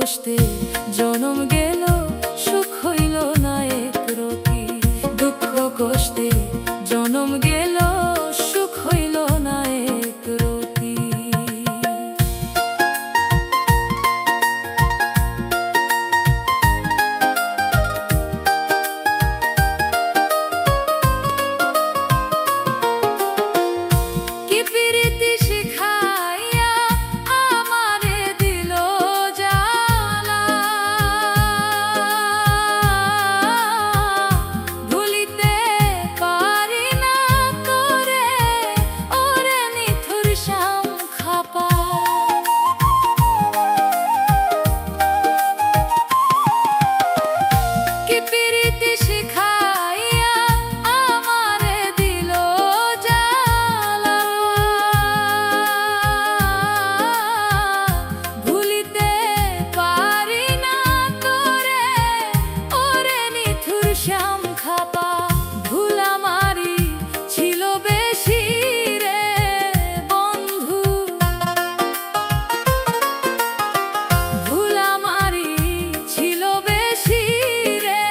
কষ্টে জনম গেল, সুখ হইল না এক রতি। দুঃখ কষ্টে জনম গেল, সুখ হইল না এক রতি। কি প্রীতি শিখাইয়া আমারে দিল জ্বালা, ভুলিতে পারি না করে ওরে নিথুর শ্যাম খাপা। কি প্রীতি শিখাইয়া আমারে দিল জ্বালা, ভুলিতে পারি না করে ওরে নিথুর শ্যাম খাপা। ভুল আমারই ছিল বেশি রে বন্ধু, ভুল আমারই ছিল বেশি রে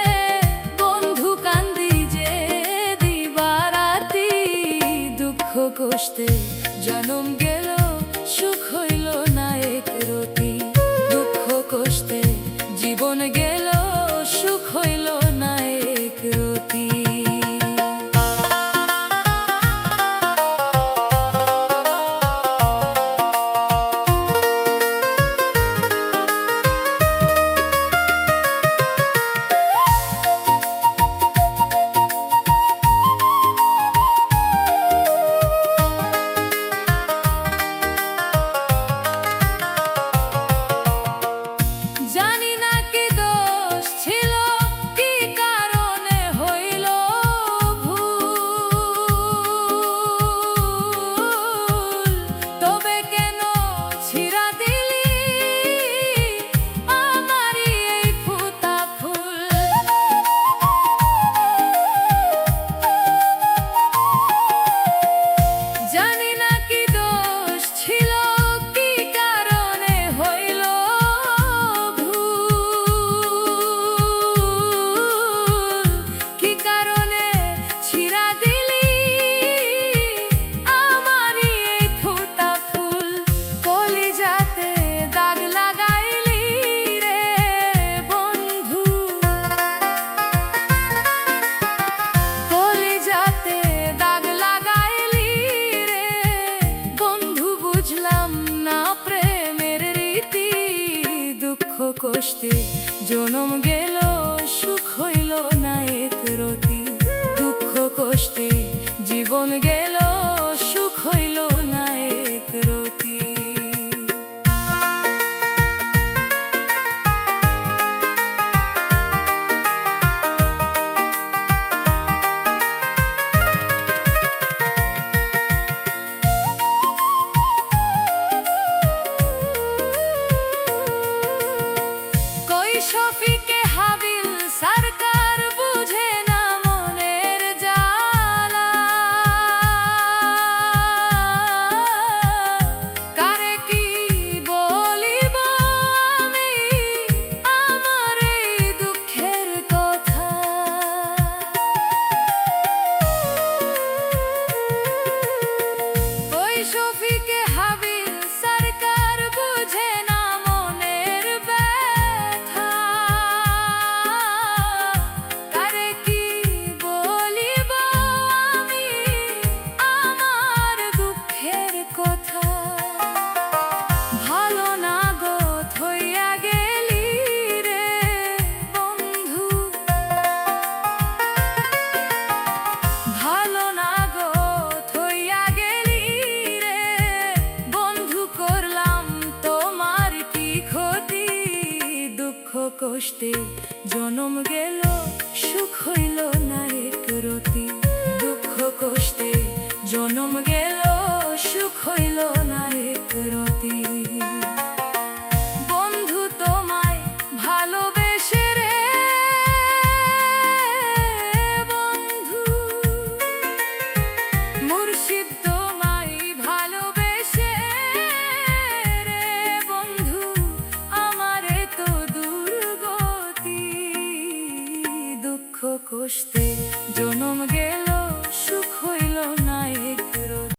বন্ধু। কান্দি যে দিবারাতি, দুঃখ কষ্টে জনম গেল, সুখ হইল না এক রতি। দুঃখ কষ্টে জীবন গেল, সুখ হইল না এক রতি। জানি না কি দোষ ছিল, কি কারণে হইল ভুল, তবে কেন ছিঁড়া দিলি আমারই এই ফুটা ফুল। জানি না কি দোষ ছিল, কি কারণে হইল ভুল, কি কারণে ছিঁড়া দিলি আমারই এই ফুটা ফুল। কলিজাতে দাগ লাগাইলি রে বন্ধু, কলিজাতে দাগ লাগাইলি রে বন্ধু। বুঝলাম না প্রেমের রীতি, দুঃখ কষ্টে জনম গেল, সুখ হইল না এক রতি। দুঃখ কষ্টে জীবন গেল, সুখ হইল না এক রতি। কই শফিকে হাবিল সরকার বুঝে না মনের জ্বালা, কারে কি বলিব আমি আমার এই দুঃখের কথা। কই শফিকে হাবিল সরকার বুঝে না মনের ব্যথা, কারে কি বলিব আমি আমার দুঃখের কথা। ভালো না গো থইয়া গেলি রে বন্ধু, ভালো না গো থইয়া গেলি রে বন্ধু। করলাম তোমার কি ক্ষতি, দুঃখ কষ্টে জনম গেল, সুখ হইল না এক রতি। দুঃখ কষ্টে জনম গেল, সুখ হইল না এক রতি। বন্ধু তোমায় ভালোবেসে রে বন্ধু, মুর্শিদ তোমায় ভালোবেসে রে বন্ধু, আমারে তো কষ্টে জনম